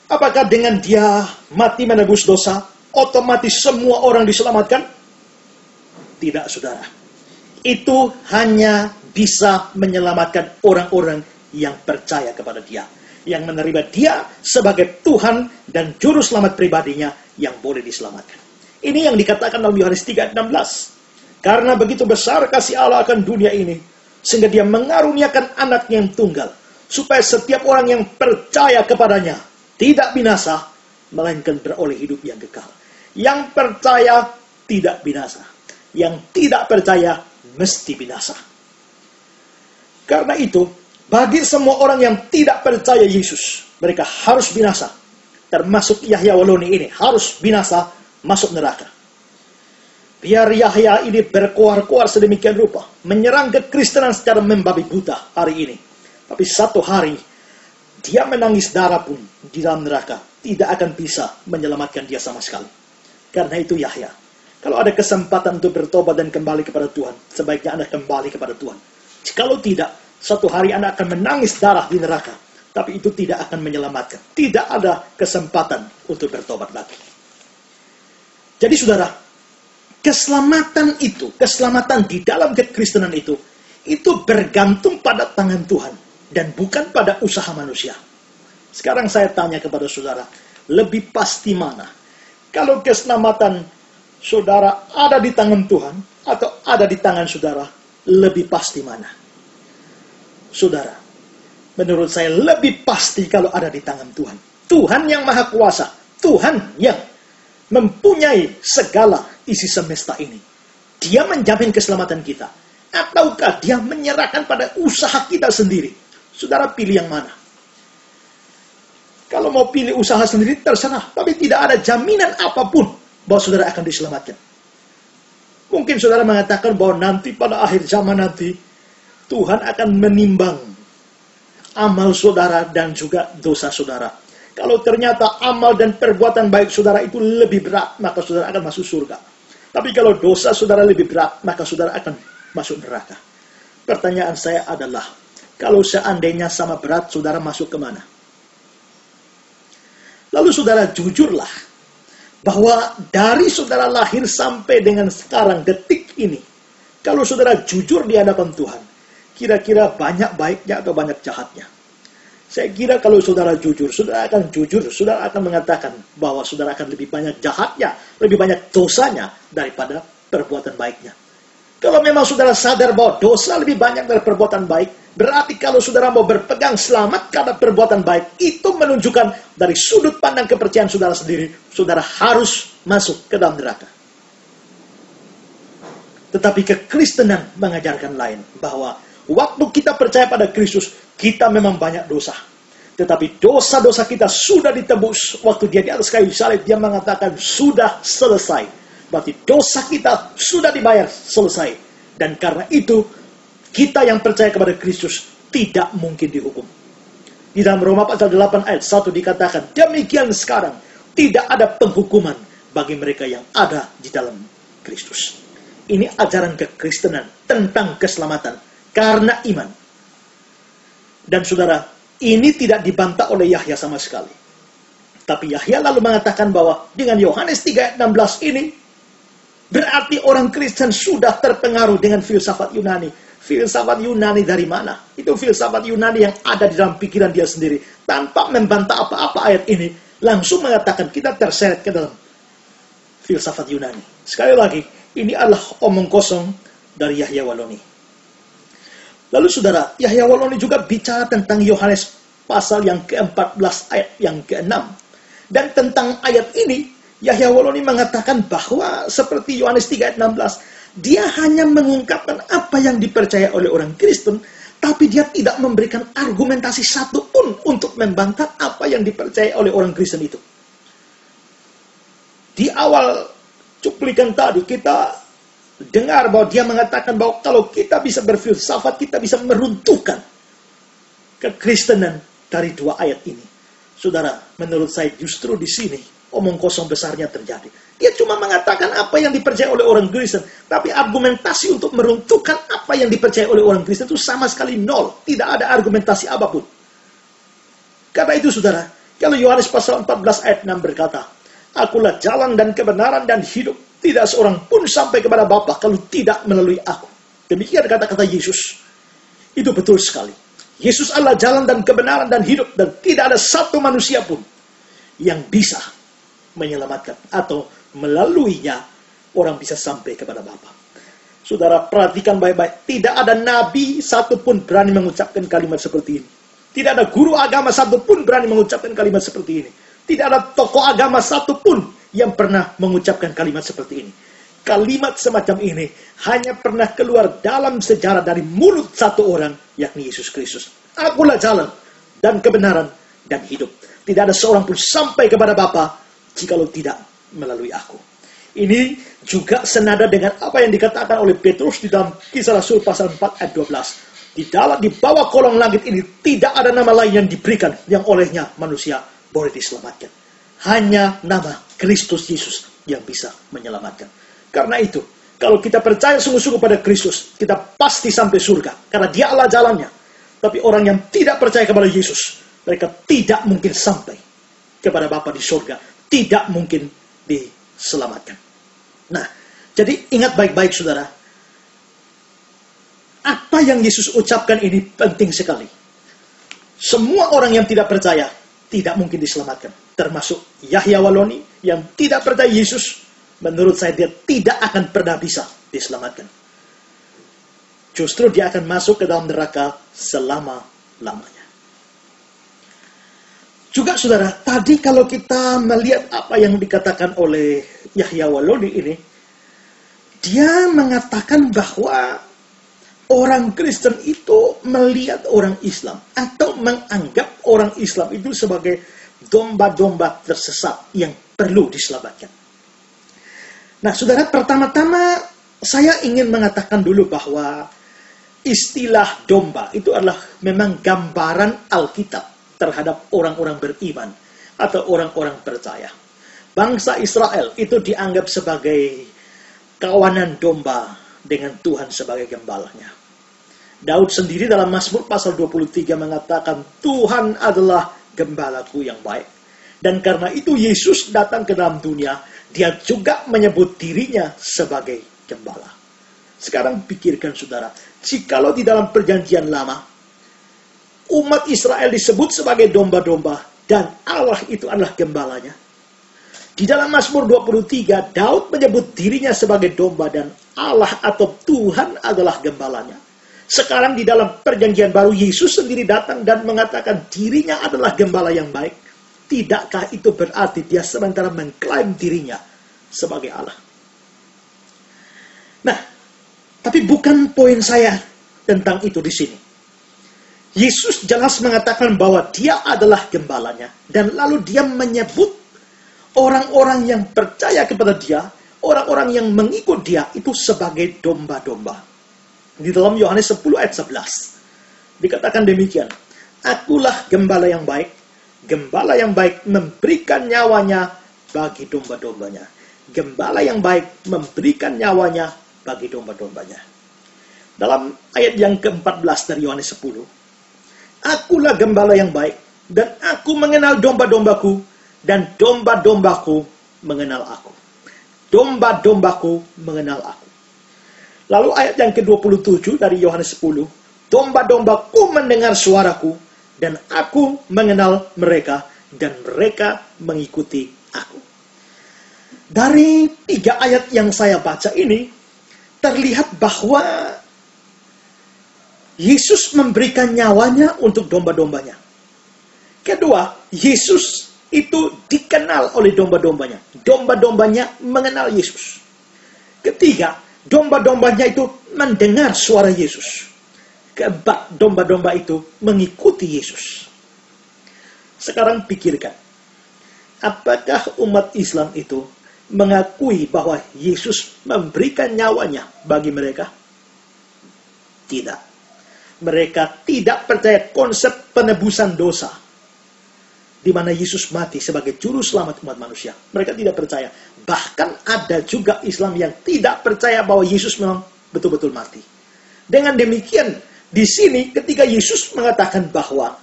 Apakah dengan dia mati menebus dosa, otomatis semua orang diselamatkan? Tidak, saudara. Itu hanya bisa menyelamatkan orang-orang yang percaya kepada dia, yang menerima dia sebagai Tuhan dan Juru Selamat pribadinya yang boleh diselamatkan. Ini yang dikatakan dalam Yohanes 3 ayat 16. Karena begitu besar kasih Allah akan dunia ini, sehingga dia mengaruniakan anaknya yang tunggal, supaya setiap orang yang percaya kepadanya tidak binasa, melainkan beroleh hidup yang kekal. Yang percaya tidak binasa. Yang tidak percaya mesti binasa. Karena itu, bagi semua orang yang tidak percaya Yesus, mereka harus binasa. Termasuk Yahya Waloni ini harus binasa, masuk neraka. Biar Yahya ini berkoar-koar sedemikian rupa, menyerang kekristenan secara membabi buta hari ini. Tapi satu hari, dia menangis darah pun di dalam neraka tidak akan bisa menyelamatkan dia sama sekali. Karena itu Yahya, kalau ada kesempatan untuk bertobat dan kembali kepada Tuhan, sebaiknya Anda kembali kepada Tuhan. Kalau tidak, satu hari Anda akan menangis darah di neraka, tapi itu tidak akan menyelamatkan. Tidak ada kesempatan untuk bertobat lagi. Jadi saudara, keselamatan itu, keselamatan di dalam kekristenan itu bergantung pada tangan Tuhan dan bukan pada usaha manusia. Sekarang saya tanya kepada saudara, lebih pasti mana? Kalau keselamatan saudara ada di tangan Tuhan atau ada di tangan saudara, lebih pasti mana? Saudara, menurut saya lebih pasti kalau ada di tangan Tuhan. Tuhan yang maha kuasa, Tuhan yang mempunyai segala isi semesta ini. Dia menjamin keselamatan kita. Ataukah dia menyerahkan pada usaha kita sendiri? Saudara pilih yang mana? Kalau mau pilih usaha sendiri, terserah. Tapi tidak ada jaminan apapun bahwa saudara akan diselamatkan. Mungkin saudara mengatakan bahwa nanti pada akhir zaman nanti, Tuhan akan menimbang amal saudara dan juga dosa saudara. Kalau ternyata amal dan perbuatan baik saudara itu lebih berat, maka saudara akan masuk surga. Tapi kalau dosa saudara lebih berat, maka saudara akan masuk neraka. Pertanyaan saya adalah, kalau seandainya sama berat, saudara masuk kemana? Lalu saudara jujurlah, bahwa dari saudara lahir sampai dengan sekarang, detik ini, kalau saudara jujur di hadapan Tuhan, kira-kira banyak baiknya atau banyak jahatnya? Saya kira kalau saudara jujur, saudara akan mengatakan bahwa saudara akan lebih banyak jahatnya, lebih banyak dosanya daripada perbuatan baiknya. Kalau memang saudara sadar bahwa dosa lebih banyak dari perbuatan baik, berarti kalau saudara mau berpegang selamat karena perbuatan baik, itu menunjukkan dari sudut pandang kepercayaan saudara sendiri, saudara harus masuk ke dalam neraka. Tetapi kekristenan mengajarkan lain, bahwa waktu kita percaya pada Kristus, kita memang banyak dosa. Tetapi dosa-dosa kita sudah ditebus. Waktu dia di atas kayu salib, dia mengatakan sudah selesai. Berarti dosa kita sudah dibayar, selesai. Dan karena itu, kita yang percaya kepada Kristus tidak mungkin dihukum. Di dalam Roma pasal 8 ayat 1 dikatakan, demikian sekarang tidak ada penghukuman bagi mereka yang ada di dalam Kristus. Ini ajaran kekristenan tentang keselamatan karena iman. Dan saudara, ini tidak dibantah oleh Yahya sama sekali. Tapi Yahya lalu mengatakan bahwa dengan Yohanes 3 ayat 16 ini, berarti orang Kristen sudah terpengaruh dengan filsafat Yunani. Filsafat Yunani dari mana? Itu filsafat Yunani yang ada di dalam pikiran dia sendiri. Tanpa membantah apa-apa ayat ini, langsung mengatakan kita terseret ke dalam filsafat Yunani. Sekali lagi, ini adalah omong kosong dari Yahya Waloni. Lalu saudara, Yahya Waloni juga bicara tentang Yohanes pasal yang ke-14 ayat yang ke-6. Dan tentang ayat ini, Yahya Waloni mengatakan bahwa seperti Yohanes 3 ayat 16, dia hanya mengungkapkan apa yang dipercaya oleh orang Kristen, tapi dia tidak memberikan argumentasi satu pun untuk membantah apa yang dipercaya oleh orang Kristen itu. Di awal cuplikan tadi kita dengar bahwa dia mengatakan bahwa kalau kita bisa berfilsafat, kita bisa meruntuhkan kekristenan dari dua ayat ini. Saudara, menurut saya justru di sini omong kosong besarnya terjadi. Dia cuma mengatakan apa yang dipercaya oleh orang Kristen, tapi argumentasi untuk meruntuhkan apa yang dipercaya oleh orang Kristen itu sama sekali nol. Tidak ada argumentasi apapun. Karena itu saudara, Kalau Yohanes pasal 14 ayat 6 berkata, Akulah jalan dan kebenaran dan hidup. Tidak seorang pun sampai kepada Bapa kalau tidak melalui aku. Demikian kata-kata Yesus. Itu betul sekali. Yesus adalah jalan dan kebenaran dan hidup. Dan tidak ada satu manusia pun yang bisa menyelamatkan. Atau melaluinya orang bisa sampai kepada Bapa. Saudara, perhatikan baik-baik. Tidak ada nabi satupun berani mengucapkan kalimat seperti ini. Tidak ada guru agama satupun berani mengucapkan kalimat seperti ini. Tidak ada tokoh agama satupun yang pernah mengucapkan kalimat seperti ini. Kalimat semacam ini hanya pernah keluar dalam sejarah dari mulut satu orang, yakni Yesus Kristus. Akulah jalan dan kebenaran dan hidup. Tidak ada seorang pun sampai kepada Bapa jikalau tidak melalui aku. Ini juga senada dengan apa yang dikatakan oleh Petrus di dalam Kisah Rasul pasal 4 ayat 12. Di bawah kolong langit ini tidak ada nama lain yang diberikan yang olehnya manusia boleh diselamatkan. Hanya nama Kristus Yesus yang bisa menyelamatkan. Karena itu, kalau kita percaya sungguh-sungguh pada Kristus, kita pasti sampai surga. Karena Dia adalah jalannya. Tapi orang yang tidak percaya kepada Yesus, mereka tidak mungkin sampai kepada Bapa di surga. Tidak mungkin diselamatkan. Nah, jadi ingat baik-baik saudara. Apa yang Yesus ucapkan ini penting sekali. Semua orang yang tidak percaya tidak mungkin diselamatkan. Termasuk Yahya Waloni yang tidak percaya Yesus. Menurut saya dia tidak akan pernah bisa diselamatkan. Justru dia akan masuk ke dalam neraka selama-lamanya. Juga saudara, tadi kalau kita melihat apa yang dikatakan oleh Yahya Waloni ini, dia mengatakan bahwa orang Kristen itu melihat orang Islam atau menganggap orang Islam itu sebagai domba-domba tersesat yang perlu diselamatkan. Nah, saudara, pertama-tama saya ingin mengatakan dulu bahwa istilah domba itu adalah memang gambaran Alkitab terhadap orang-orang beriman atau orang-orang percaya. Bangsa Israel itu dianggap sebagai kawanan domba dengan Tuhan sebagai gembalanya. Daud sendiri dalam Mazmur pasal 23 mengatakan, Tuhan adalah gembalaku yang baik. Dan karena itu Yesus datang ke dalam dunia, Dia juga menyebut dirinya sebagai gembala. Sekarang pikirkan saudara, jikalau di dalam perjanjian lama, umat Israel disebut sebagai domba-domba, dan Allah itu adalah gembalanya. Di dalam Mazmur 23, Daud menyebut dirinya sebagai domba dan Allah atau Tuhan adalah gembalanya. Sekarang di dalam perjanjian baru, Yesus sendiri datang dan mengatakan dirinya adalah gembala yang baik. Tidakkah itu berarti dia sementara mengklaim dirinya sebagai Allah? Nah, tapi bukan poin saya tentang itu di sini. Yesus jelas mengatakan bahwa dia adalah gembalanya. Dan lalu dia menyebut orang-orang yang percaya kepada dia, orang-orang yang mengikut dia itu sebagai domba-domba. Di dalam Yohanes 10 ayat 11 dikatakan demikian, Akulah gembala yang baik. Gembala yang baik memberikan nyawanya bagi domba-dombanya. Gembala yang baik memberikan nyawanya bagi domba-dombanya. Dalam ayat yang ke-14 dari Yohanes 10, Akulah gembala yang baik, dan aku mengenal domba-dombaku, dan domba-dombaku mengenal aku. Domba-dombaku mengenal aku. Lalu ayat yang ke-27 dari Yohanes 10, domba-dombaku mendengar suaraku, dan aku mengenal mereka, dan mereka mengikuti aku. Dari 3 ayat yang saya baca ini, terlihat bahwa Yesus memberikan nyawanya untuk domba-dombanya. Kedua, Yesus itu dikenal oleh domba-dombanya. Domba-dombanya mengenal Yesus. Ketiga, domba-dombanya itu mendengar suara Yesus. Keempat, domba-domba itu mengikuti Yesus. Sekarang pikirkan, apakah umat Islam itu mengakui bahwa Yesus memberikan nyawanya bagi mereka? Tidak. Mereka tidak percaya konsep penebusan dosa, di mana Yesus mati sebagai juru selamat umat manusia. Mereka tidak percaya. Bahkan ada juga Islam yang tidak percaya bahwa Yesus memang betul-betul mati. Dengan demikian, di sini ketika Yesus mengatakan bahwa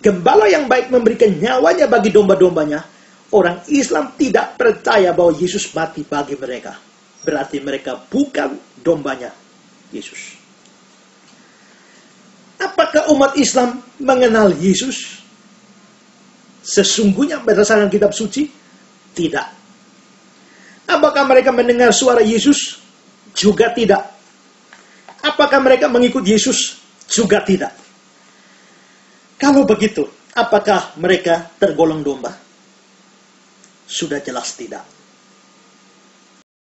gembala yang baik memberikan nyawanya bagi domba-dombanya, orang Islam tidak percaya bahwa Yesus mati bagi mereka. Berarti mereka bukan dombanya Yesus. Apakah umat Islam mengenal Yesus sesungguhnya berdasarkan kitab suci? Tidak. Apakah mereka mendengar suara Yesus? Juga tidak. Apakah mereka mengikut Yesus? Juga tidak. Kalau begitu, apakah mereka tergolong domba? Sudah jelas tidak.